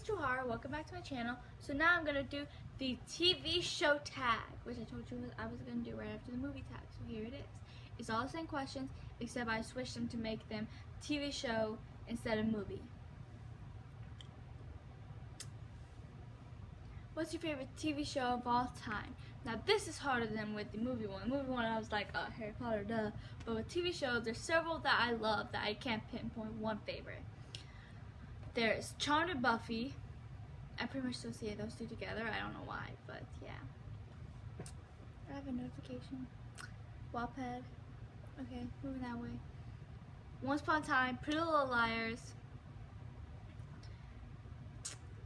Johara. Welcome back to my channel. So now I'm gonna do the TV show tag, which I told you I was gonna do right after the movie tag. So here it is. It's all the same questions, except I switched them to make them TV show instead of movie. What's your favorite TV show of all time? Now this is harder than with the movie one. The movie one I was like, Harry Potter, duh. But with TV shows, there's several that I love that I can't pinpoint one favorite. There's Charmed and Buffy. I pretty much associate those two together. I don't know why, but yeah. I have a notification. Wattpad. Okay, moving that way. Once Upon a Time, Pretty Little Liars.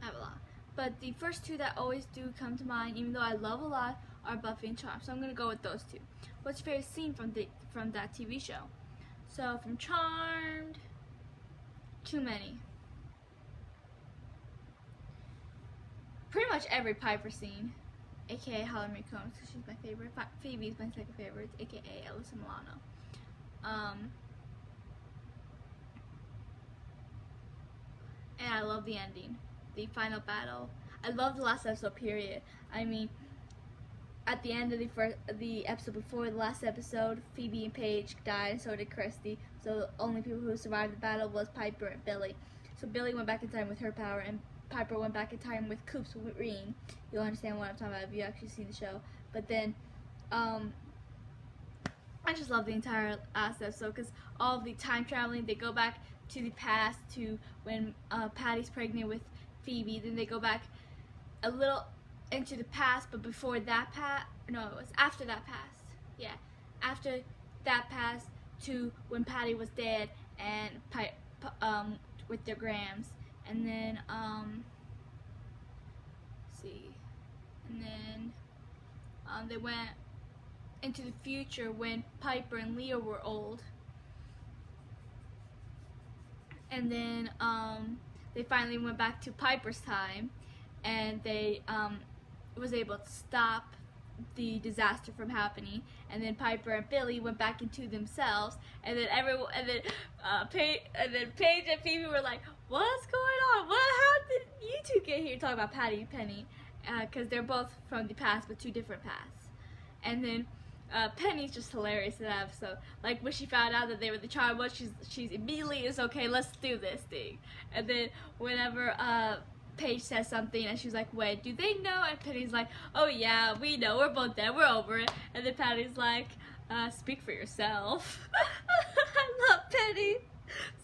I have a lot. But the first two that always do come to mind, even though I love a lot, are Buffy and Charmed. So I'm gonna go with those two. What's your favorite scene from that TV show? So from Charmed, too many. Pretty much every Piper scene, aka Holly Marie Combs, because she's my favorite. Phoebe's my second favorite, aka Alyssa Milano. And I love the ending, the final battle. I love the last episode, period. I mean, at the end of the episode before the last episode, Phoebe and Paige died, and so did Christy. So the only people who survived the battle was Piper and Billy. So Billy went back in time with her power, and Piper went back in time with Coops with Reen. You'll understand what I'm talking about if you actually see the show. But then, I just love the entire last episode because all of the time traveling, they go back to the past to when Patty's pregnant with Phoebe. Then they go back a little into the past, but before that it was after that past. Yeah, after that past to when Patty was dead and with their Grams. And then, they went into the future when Piper and Leo were old. And then, they finally went back to Piper's time, and they, was able to stop the disaster from happening. And then Piper and Billy went back into themselves, and then Paige and Phoebe were like, "What's going on? How did you two get here?" Talking about Patty and Penny, because they're both from the past, but two different pasts. And then Penny's just hilarious in that episode. Like when she found out that they were the Charmed Ones, she's immediately is okay. Let's do this thing. And then whenever Paige says something and she's like, "Wait, do they know?" And Penny's like, "Oh yeah, we know. We're both dead. We're over it." And then Patty's like, "Speak for yourself." I love Penny.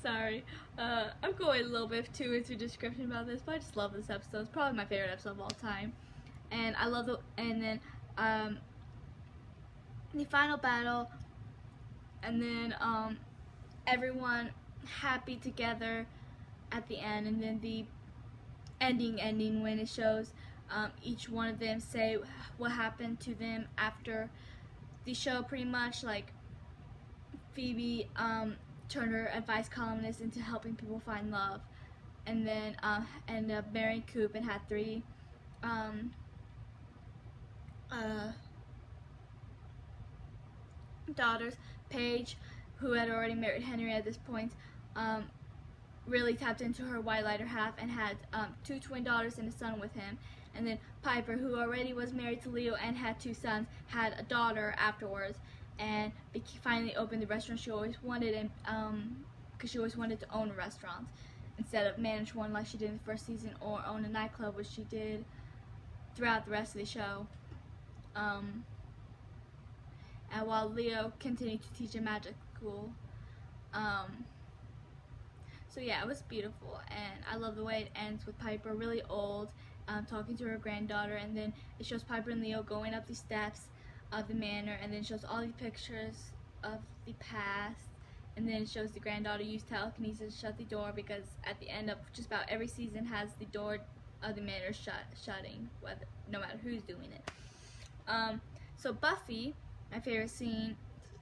Sorry, I'm going a little bit too into description about this, but I just love this episode. It's probably my favorite episode of all time, and I love the final battle, and then everyone happy together at the end, and then the ending when it shows each one of them say what happened to them after the show. Pretty much like Phoebe turned her advice columnist into helping people find love, and then ended up marrying Coop and had 3 daughters. Paige, who had already married Henry at this point, really tapped into her white lighter half and had 2 twin daughters and a son with him. And then Piper, who already was married to Leo and had 2 sons, had a daughter afterwards, and finally opened the restaurant she always wanted, and because she always wanted to own a restaurant instead of manage one like she did in the first season, or own a nightclub, which she did throughout the rest of the show. And while Leo continued to teach at magic school. So yeah, it was beautiful, and I love the way it ends with Piper really old, talking to her granddaughter, and then it shows Piper and Leo going up the steps of the manor, and then it shows all these pictures of the past, and then it shows the granddaughter use telekinesis to shut the door, because at the end of just about every season has the door of the manor shutting, no matter who's doing it. So Buffy, my favorite scene,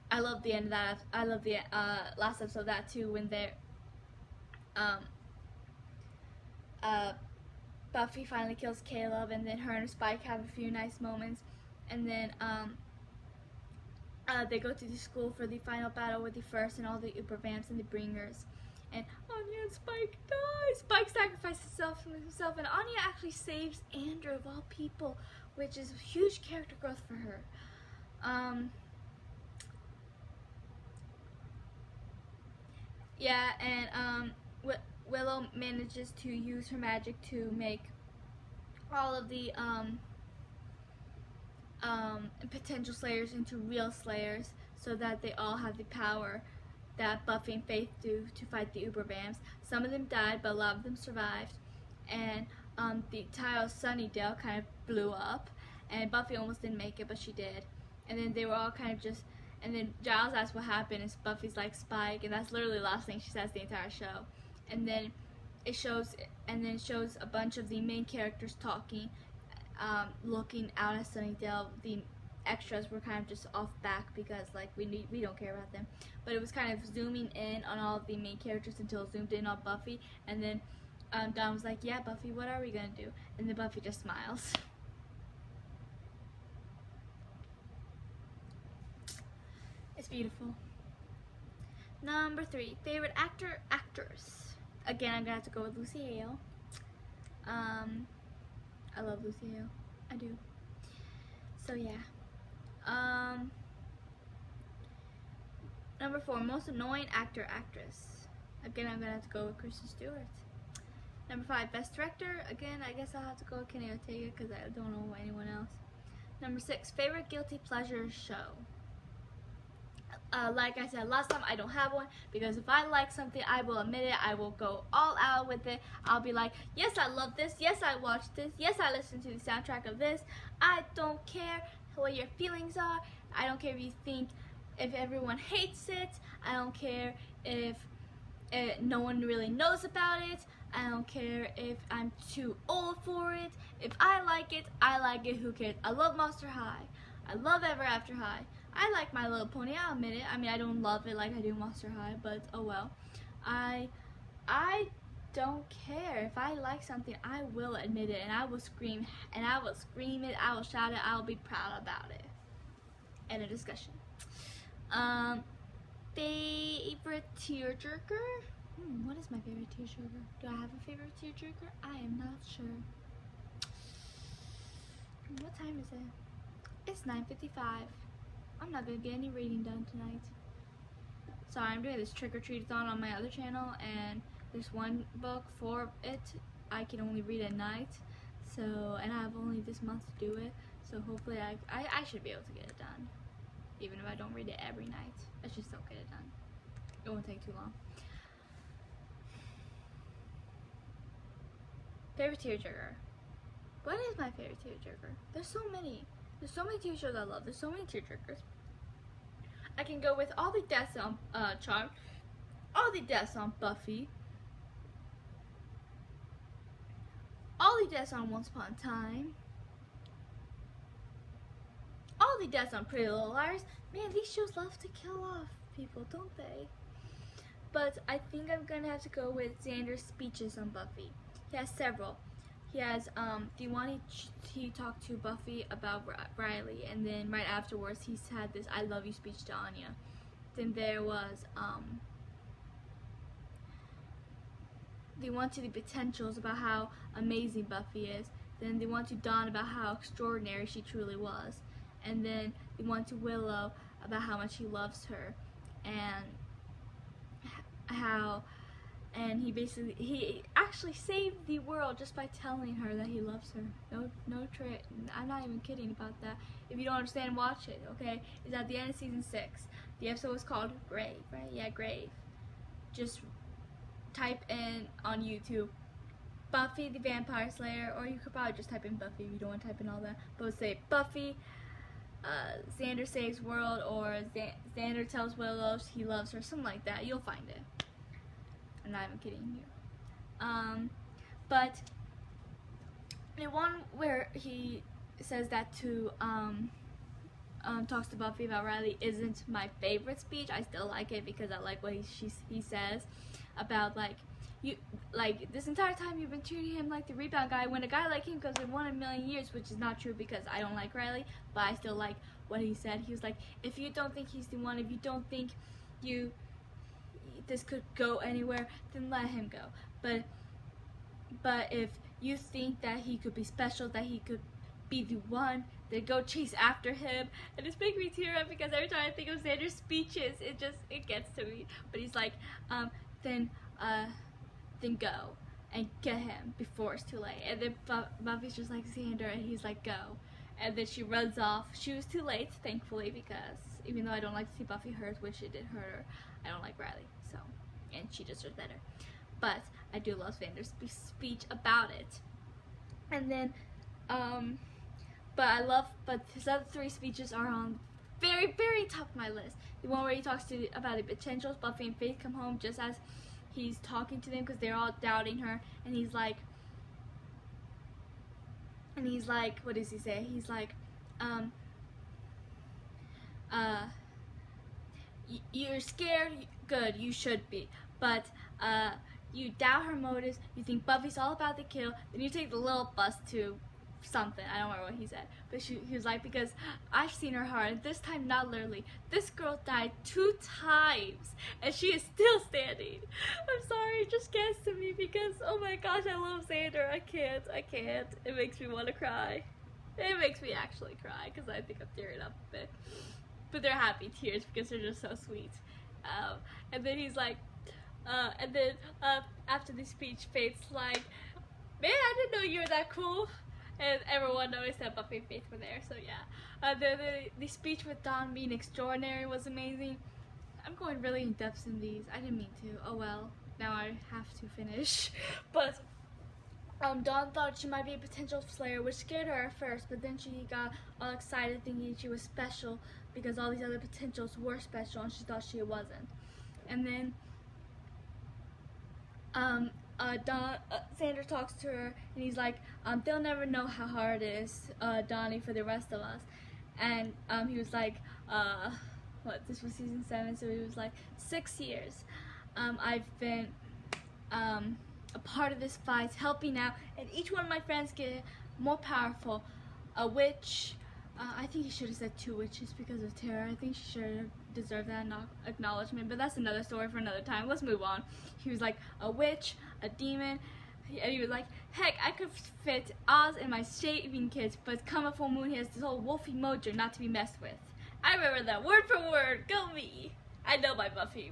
I love the end of that. I love the last episode of that too, when they're Buffy finally kills Caleb, and then her and Spike have a few nice moments, and then they go to the school for the final battle with the First and all the Uber Vamps and the Bringers, and Anya and Spike die. Spike sacrificed himself in with himself, and Anya actually saves Andrew of all people, which is huge character growth for her. Yeah, and Willow manages to use her magic to make all of the potential slayers into real slayers, so that they all have the power that Buffy and Faith do to fight the Uber Vamps. Some of them died, but a lot of them survived. And the tile Sunnydale kind of blew up, and Buffy almost didn't make it, but she did. And then they were all kind of just, and then Giles asks what happened, and Buffy's like, Spike, and that's literally the last thing she says the entire show. And then it shows a bunch of the main characters talking, looking out at Sunnydale. The extras were kind of just off back because like we don't care about them, but it was kind of zooming in on all of the main characters until it zoomed in on Buffy, and then Dawn was like, yeah, Buffy, what are we gonna do? And then Buffy just smiles. It's beautiful. Number 3, favorite actor, actress. Again, I'm gonna have to go with Lucy Hale. I love Lucy Hale. I do. So yeah. Number 4, most annoying actor, actress. Again, I'm gonna have to go with Kristen Stewart. Number 5, best director. Again, I guess I'll have to go with Kenny Ortega because I don't know anyone else. Number 6, favorite guilty pleasure show. Like I said last time, I don't have one, because if I like something, I will admit it. I will go all out with it. I'll be like, yes, I love this. Yes, I watched this. Yes, I listened to the soundtrack of this. I don't care what your feelings are. I don't care if you think, if everyone hates it. I don't care if no one really knows about it. I don't care if I'm too old for it. If I like it, I like it. Who cares? I love Monster High. I love Ever After High. I like My Little Pony, I'll admit it. I mean, I don't love it like I do Monster High, but oh well. I don't care. If I like something, I will admit it, and I will scream, and I will scream it, I will shout it, I will be proud about it. End of discussion. Favorite tearjerker? What is my favorite tearjerker? Do I have a favorite tearjerker? I am not sure. What time is it? It's 9:55. I'm not gonna get any reading done tonight. Sorry, I'm doing this trick-or-treat-a-thon on my other channel, and there's one book for it I can only read at night. So, and I have only this month to do it. So hopefully I should be able to get it done. Even if I don't read it every night. I should still get it done. It won't take too long. Favorite tearjerker. What is my favorite tearjerker? There's so many. There's so many TV shows I love. There's so many tearjerkers. I can go with all the deaths on Charmed, all the deaths on Buffy, all the deaths on Once Upon a Time, all the deaths on Pretty Little Liars. Man, these shows love to kill off people, don't they? But I think I'm gonna have to go with Xander's speeches on Buffy. He has several. He has the one he talked to Buffy about Riley, and then right afterwards he's had this I love you speech to Anya. Then there was the one to the potentials about how amazing Buffy is. Then the one to Dawn about how extraordinary she truly was. And then the one to Willow about how much he loves her, and how he actually saved the world just by telling her that he loves her. No trick. I'm not even kidding about that. If you don't understand, watch it, okay? It's at the end of season 6. The episode was called Grave, right? Yeah, Grave. Just type in on YouTube Buffy the Vampire Slayer, or you could probably just type in Buffy if you don't want to type in all that. But say Buffy, Xander saves world, or Xander tells Willow he loves her, something like that. You'll find it. I'm not even kidding you. But the one where he says that to talks to Buffy about Riley isn't my favorite speech. I still like it because I like what he says about like this entire time you've been treating him like the rebound guy, when a guy like him goes in 1 in a million years, which is not true because I don't like Riley, but I still like what he said. He was like, if you don't think he's the one, if you don't think this could go anywhere, then let him go. But if you think that he could be special, that he could be the one, they go chase after him, and it's making me tear up because every time I think of Xander's speeches, it gets to me. But he's like, then go and get him before it's too late. And then Buffy's just like, Xander, and he's like, go. And then she runs off. She was too late, thankfully, because even though I don't like to see Buffy hurt, which it did hurt her, I don't like Riley, so, and she deserves better. But I do love Xander's speech about it. And then, but his other 3 speeches are on very, very top of my list. The one where he talks about the potentials. Buffy and Faith come home just as he's talking to them because they're all doubting her, and he's like, what does he say? He's like, you're scared, good, you should be, but you doubt her motives, you think Buffy's all about the kill, then you take the little bus to something, I don't remember what he said, but he was like, because I've seen her heart, and this time not literally, this girl died 2 times, and she is still standing. I'm sorry, it just gets to me because, oh my gosh, I love Xander, I can't, it makes me want to cry. It makes me actually cry, because I think I'm tearing up a bit. But they're happy tears, because they're just so sweet. And then he's like, after the speech, Faith's like, man, I didn't know you were that cool. And everyone noticed that Buffy and Faith were there, so yeah. The speech with Dawn being extraordinary was amazing. I'm going really in depth in these. I didn't mean to. Oh well. Now I have to finish. But Dawn thought she might be a potential Slayer, which scared her at first, but then she got all excited thinking she was special because all these other potentials were special and she thought she wasn't. And then Xander talks to her and he's like, they'll never know how hard it is, Donnie, for the rest of us. And he was like, this was season 7, so he was like, 6 years. I've been a part of this fight, helping out, and each one of my friends get more powerful. A witch, I think he should have said 2 witches because of Tara. I think she should have deserved that acknowledgement, but that's another story for another time. Let's move on. He was like, a witch, a demon, and he was like, heck, I could fit Oz in my shaving kit, but come a full moon, he has this whole wolfy mojo not to be messed with. I remember that word for word. Go me. I know my Buffy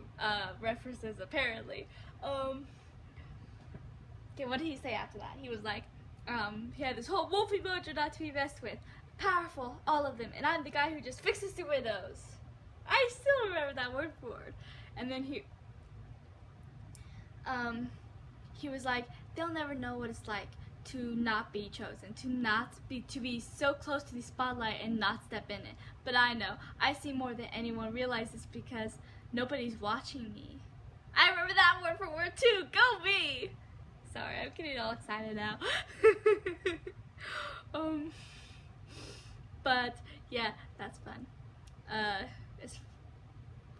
references, apparently. Okay, what did he say after that? He was like, he had this whole wolfy mojo not to be messed with. Powerful, all of them, and I'm the guy who just fixes the windows. I still remember that word for word. And then he was like, they'll never know what it's like to not be chosen, to be so close to the spotlight and not step in it. But I know, I see more than anyone realizes because nobody's watching me. I remember that word for word too. Go me! Sorry, I'm getting all excited now. But yeah, that's fun. It's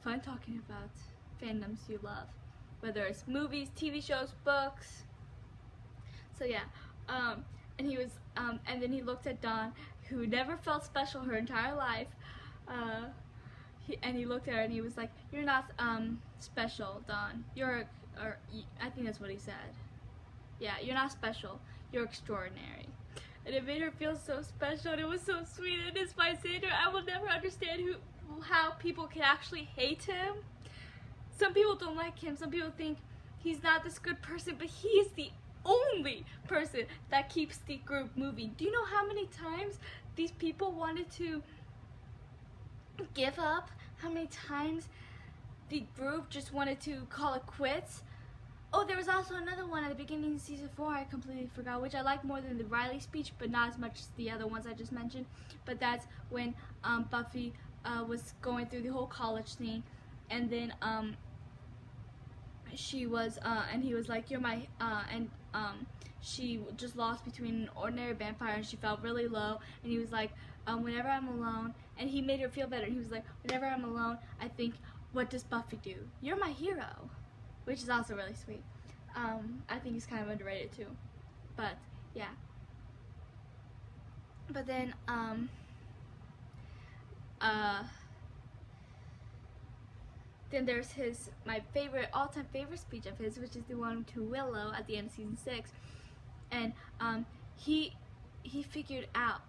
fun talking about fandoms you love, whether it's movies, TV shows, books. So yeah, and he was, and then he looked at Dawn, who never felt special her entire life. And he looked at her and he was like, "You're not special, Dawn. I think that's what he said. Yeah, you're not special. You're extraordinary." And it made her feel so special, and it was so sweet. And it's by Xander. I will never understand how people can actually hate him. Some people don't like him. Some people think he's not this good person, but he is the only person that keeps the group moving. Do you know how many times these people wanted to give up? How many times the group just wanted to call it quits? Oh, there was also another one at the beginning of season 4 I completely forgot, which I like more than the Riley speech, but not as much as the other ones I just mentioned. But that's when Buffy was going through the whole college thing, and then she was, and he was like, "You're my," she just lost between an ordinary vampire, and she felt really low, and he was like, "Whenever I'm alone," and he made her feel better. He was like, "Whenever I'm alone, I think, what does Buffy do? You're my hero." Which is also really sweet. I think he's kind of underrated too. But yeah. But then then there's my all-time favorite speech of his, which is the one to Willow at the end of season 6. And he figured out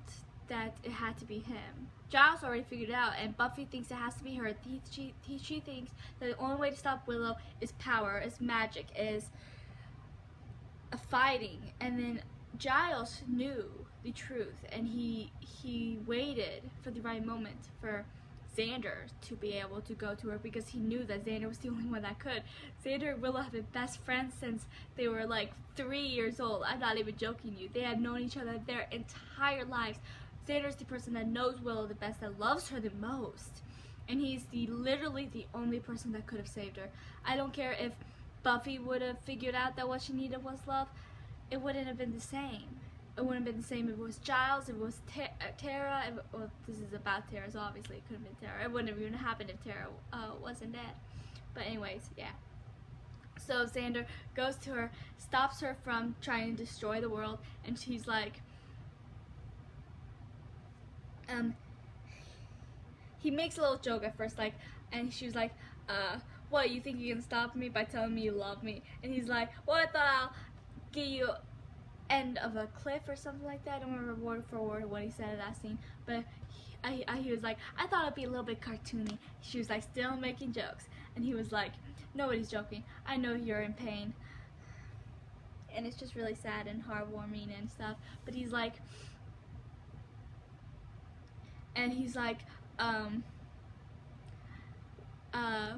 that it had to be him. Giles already figured it out, and Buffy thinks it has to be her. She thinks that the only way to stop Willow is power, is magic, is a fighting. And then Giles knew the truth, and he waited for the right moment for Xander to be able to go to her, because he knew that Xander was the only one that could. Xander and Willow have been best friends since they were like 3 years old. I'm not even joking you. They have known each other their entire lives. Xander's the person that knows Willow the best, that loves her the most. And he's literally the only person that could have saved her. I don't care if Buffy would have figured out that what she needed was love. It wouldn't have been the same. It wouldn't have been the same if it was Giles, if it was Tara. Well, this is about Tara, so obviously it couldn't have been Tara. It wouldn't have even happened if Tara wasn't dead. But anyways, yeah. So Xander goes to her, stops her from trying to destroy the world, and she's like, he makes a little joke at first, like, and she was like, what, you think you can stop me by telling me you love me? And he's like, well, I thought I'll give you end of a cliff or something like that. I don't remember word for word what he said in that scene, but he was like, I thought it'd be a little bit cartoony. She was like, still making jokes, and he was like, nobody's joking, I know you're in pain. And it's just really sad and heartwarming and stuff. But he's like,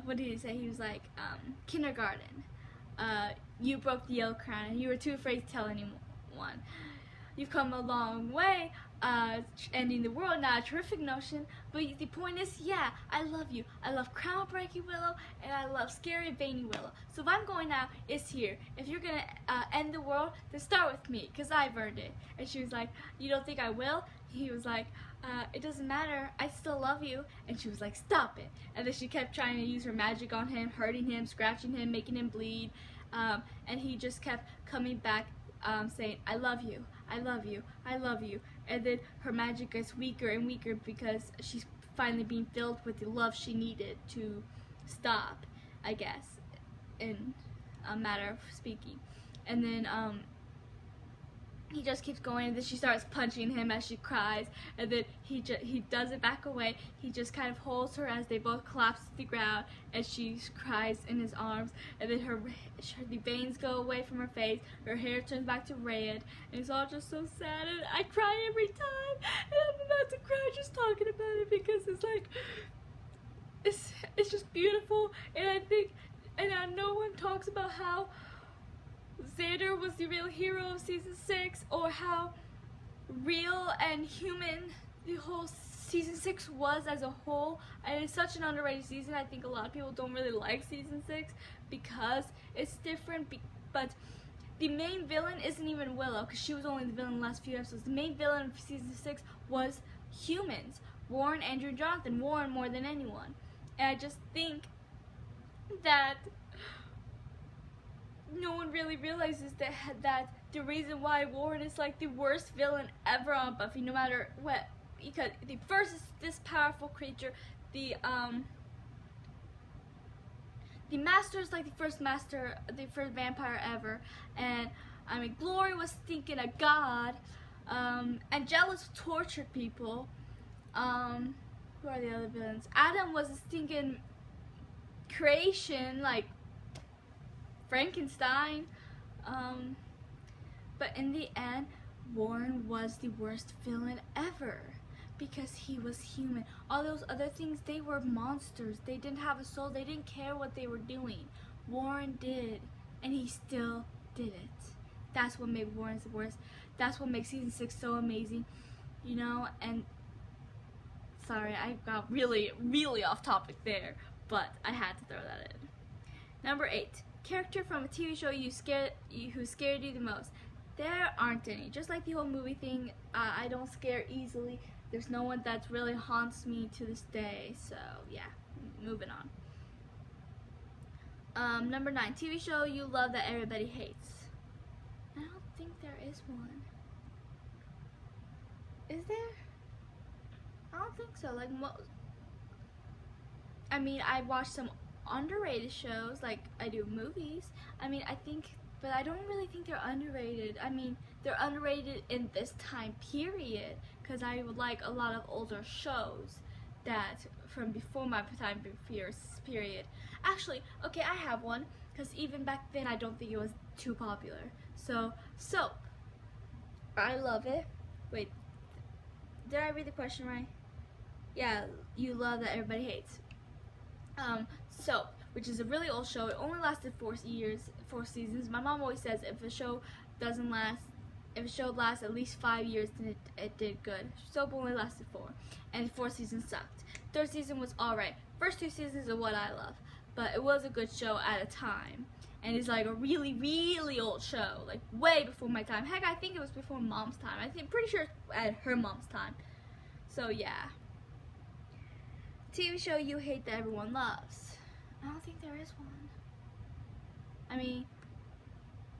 what did he say? He was like, kindergarten, you broke the yellow crown and you were too afraid to tell anyone. You've come a long way, ending the world, not a terrific notion, but the point is, yeah, I love you. I love crown breaking Willow, and I love scary veiny Willow. So if I'm going out, it's here. If you're gonna end the world, then start with me, because I've earned it. And she was like, you don't think I will? He was like, it doesn't matter, I still love you. And she was like, stop it. And then she kept trying to use her magic on him, hurting him, scratching him, making him bleed. And he just kept coming back, saying, I love you, I love you, I love you. And then her magic gets weaker and weaker because she's finally being filled with the love she needed to stop, I guess, in a matter of speaking. And then he just keeps going, and then she starts punching him as she cries, and then he doesn't back away. He just kind of holds her as they both collapse to the ground, and she cries in his arms, and then the veins go away from her face, her hair turns back to red, and it's all just so sad, and I cry every time, and I'm about to cry just talking about it, because it's like, it's just beautiful. And I think, and no one talks about how Xander was the real hero of season 6, or how real and human the whole season 6 was as a whole. And it's such an underrated season. I think a lot of people don't really like season 6 because it's different, but the main villain isn't even Willow, because she was only the villain in the last few episodes. The main villain of season 6 was humans. Warren, Andrew, and Jonathan. Warren more than anyone. And I just think that no one really realizes that the reason why Warren is like the worst villain ever on Buffy, no matter what, because the first is this powerful creature, the Master is like the first vampire ever, and I mean Glory was thinking a god, Angelus tortured people, who are the other villains? Adam was a stinking creation, like Frankenstein, but in the end, Warren was the worst villain ever because he was human. All those other things, they were monsters. They didn't have a soul. They didn't care what they were doing. Warren did, and he still did it. That's what made Warren the worst. That's what makes season 6 so amazing, you know. And sorry, I got really, really off topic there, but I had to throw that in. Number 8. Character from a TV show who scared you the most. There aren't any. Just like the whole movie thing, I don't scare easily. There's no one that really haunts me to this day. So yeah, moving on. Number 9. TV show you love that everybody hates. I don't think there is one. Is there? I don't think so. Like I mean, I watched some underrated shows, like I do movies. I mean, I think but I don't really think they're underrated. I mean, they're underrated in this time period because I would like a lot of older shows that from before my time period. Actually, okay, I have one because even back then I don't think it was too popular. So, Soap. I love it. Wait, did I read the question right? Yeah, you love that everybody hates. Soap, which is a really old show. It only lasted 4 seasons. My mom always says if a show lasts at least 5 years, then it did good. Soap only lasted 4, and 4 seasons sucked. 3rd season was alright. First 2 seasons are what I love, but it was a good show at a time. And it's like a really, really old show, like way before my time. Heck, I think it was before Mom's time. Pretty sure it's at her mom's time. So yeah. TV show you hate that everyone loves. I don't think there is one. I mean,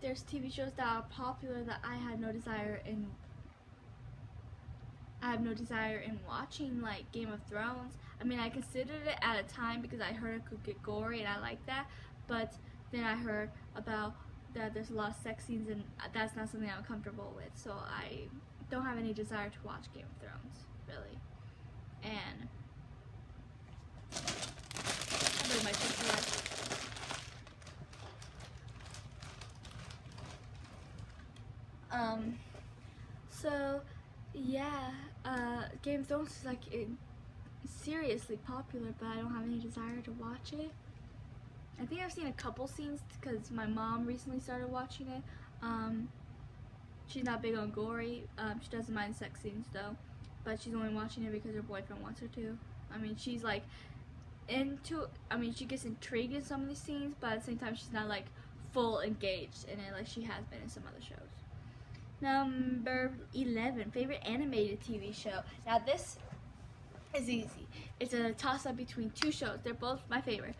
there's TV shows that are popular that I have no desire in watching, like Game of Thrones. I mean, I considered it at a time because I heard it could get gory and I like that, but then I heard about that there's a lot of sex scenes and that's not something I'm comfortable with, so I don't have any desire to watch Game of Thrones, really. And I believe my sister so yeah, Game of Thrones is like seriously popular, but I don't have any desire to watch it. I think I've seen a couple scenes because my mom recently started watching it. She's not big on gory. She doesn't mind sex scenes though, but she's only watching it because her boyfriend wants her to. I mean, she's like she gets intrigued in some of these scenes, but at the same time she's not like full engaged in it like she has been in some other shows. Number 11, favorite animated TV show. Now this is easy. It's a toss-up between 2 shows. They're both my favorite.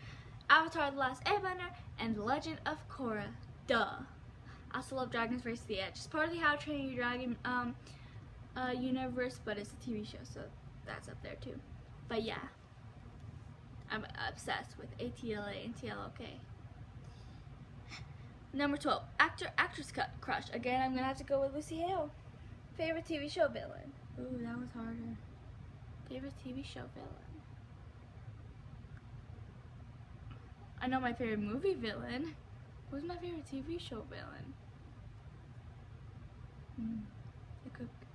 Avatar: The Last Airbender and The Legend of Korra. Duh. I also love Dragon's Race to the Edge. It's part of the How to Train Your Dragon universe, but it's a TV show, so that's up there too. But yeah, I'm obsessed with ATLA and TLOK. Number 12, actress crush. Again, I'm gonna have to go with Lucy Hale. Favorite TV show villain. Ooh, that was harder. Favorite TV show villain. I know my favorite movie villain. Who's my favorite TV show villain?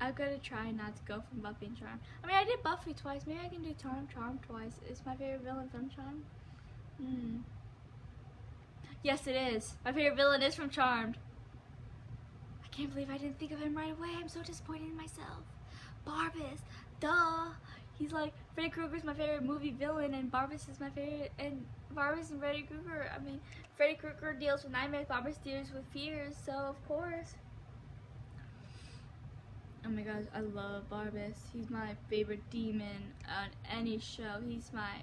I'm gonna try not to go from Buffy and Charmed. I mean, I did Buffy twice. Maybe I can do Charmed twice. Is my favorite villain from Charmed? Yes, it is. My favorite villain is from Charmed. I can't believe I didn't think of him right away. I'm so disappointed in myself. Barbas. Duh. He's like, Freddy Krueger's my favorite movie villain, and Barbas is my favorite, and Barbas and Freddy Krueger. I mean, Freddy Krueger deals with nightmares, Barbas deals with fears, so of course. Oh my gosh, I love Barbas. He's my favorite demon on any show.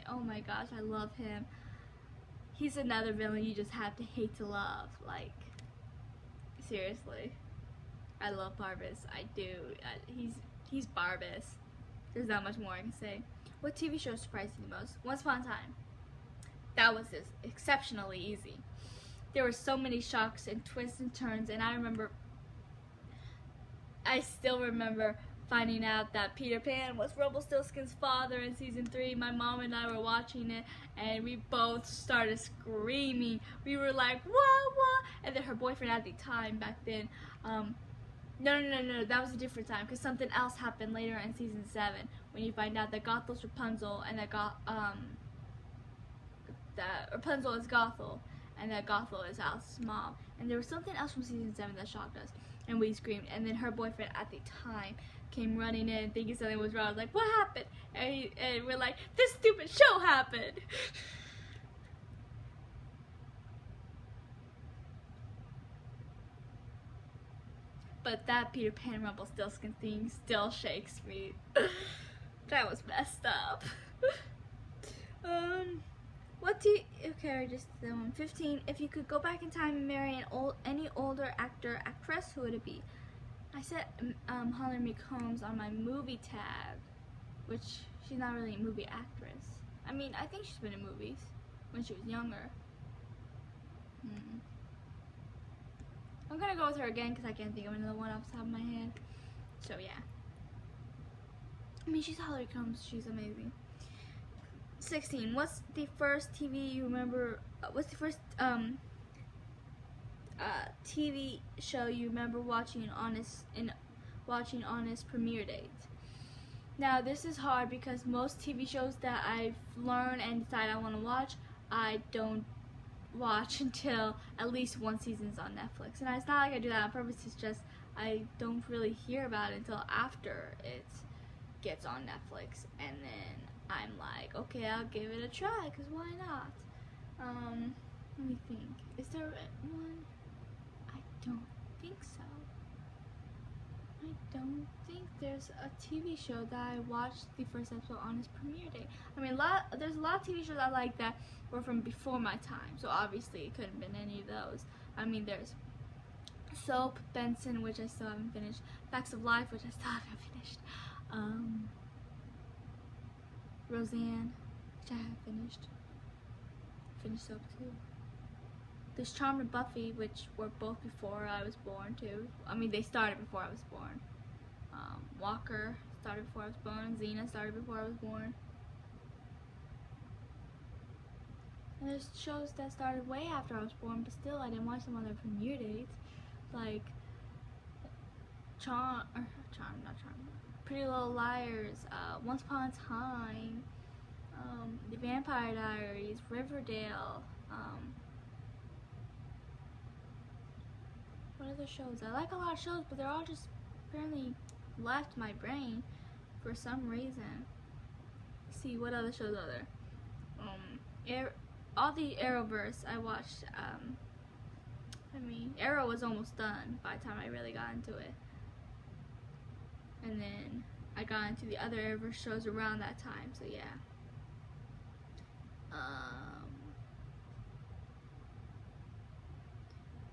Oh my gosh, I love him. He's another villain you just have to hate to love. Like, seriously. I love Barbas. I do. He's Barbas. There's not much more I can say. What TV show surprised you the most? Once Upon a Time. That was just exceptionally easy. There were so many shocks and twists and turns, and I still remember finding out that Peter Pan was Rumpelstiltskin's father in season 3. My mom and I were watching it, and we both started screaming. We were like, what? And then her boyfriend at the time back then, no, that was a different time, because something else happened later in season 7, when you find out that Gothel's Rapunzel, and that Rapunzel is Gothel, and that Gothel is Alice's mom. And there was something else from season 7 that shocked us, and we screamed. And then her boyfriend at the time came running in thinking something was wrong. I was like, what happened? And we're like, this stupid show happened. But that Peter Pan Rumpelstiltskin thing still shakes me. That was messed up. Okay, I just did that one. 15. If you could go back in time and marry any older actor, actress, who would it be? I said Holly Marie Combs on my movie tag, which she's not really a movie actress. I mean, I think she's been in movies when she was younger. I'm gonna go with her again because I can't think of another one off the top of my head. So yeah. I mean, she's Hillary Combs. She's amazing. 16. What's the first TV you remember? What's the first TV show you remember watching Honest premiere date? Now this is hard because most TV shows that I've learned and decide I want to watch, I don't watch until at least one season's on Netflix. And it's not like I do that on purpose, it's just I don't really hear about it until after it gets on Netflix, and then I'm like, okay, I'll give it a try, because why not? Let me think. Is there one? I don't think so. I don't think there's a TV show that I watched the first episode on its premiere day. I mean, there's a lot of TV shows I like that were from before my time, so obviously it couldn't have been any of those. I mean, there's Soap, Benson, which I still haven't finished, Facts of Life, which I still haven't finished, Roseanne, which I haven't finished. Finished Soap too. There's Charmed and Buffy, which were both before I was born too. I mean, they started before I was born. Walker started before I was born. Xena started before I was born. And there's shows that started way after I was born, but still I didn't watch them on their premiere dates. Like Pretty Little Liars, Once Upon a Time, The Vampire Diaries, Riverdale, what other shows? I like a lot of shows, but they're all just apparently left my brain for some reason. Let's see, what other shows are there? All the Arrowverse I watched. I mean, Arrow was almost done by the time I really got into it. And then I got into the other Arrowverse shows around that time, so yeah.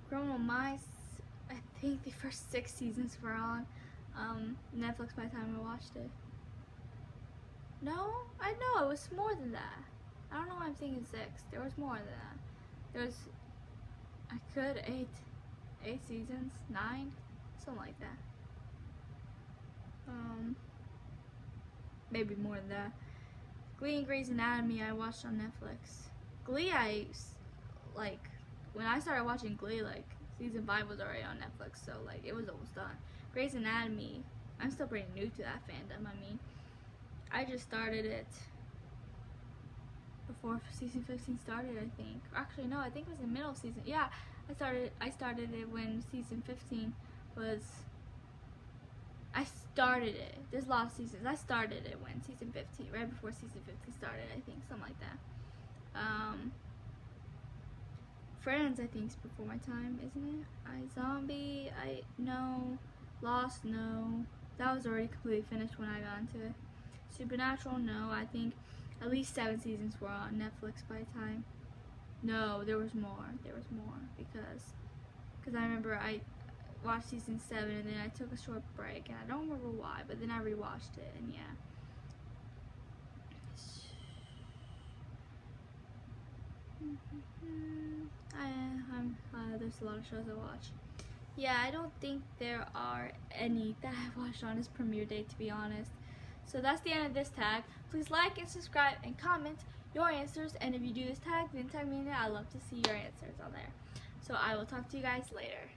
Criminal Minds, I think the first 6 seasons were on Netflix by the time I watched it. No? I know, it was more than that. I don't know why I'm thinking 6. There was more than that. There was, 8 seasons, 9, something like that. Maybe more than that. Glee and Grey's Anatomy I watched on Netflix. Glee, when I started watching Glee, like, season 5 was already on Netflix, so, like, it was almost done. Grey's Anatomy, I'm still pretty new to that fandom. I mean, I just started it before season 15 started, I think. Actually, no, I think it was the middle of season. Yeah, I started it when season 15 was. I started it. There's a lot of seasons. I started it when season 15, right before season 15 started, I think, something like that. Friends, I think, is before my time, isn't it? iZombie, no. Lost, no. That was already completely finished when I got into it. Supernatural, no. I think at least 7 seasons were on Netflix by the time. No, there was more. There was more because I remember I watched season 7 and then I took a short break and I don't remember why, but then I rewatched it and yeah. There's a lot of shows I watch. Yeah, I don't think there are any that I watched on its premiere date, to be honest. So that's the end of this tag. Please like and subscribe and comment your answers, and if you do this tag, then tag me in it. I love to see your answers on there. So I will talk to you guys later.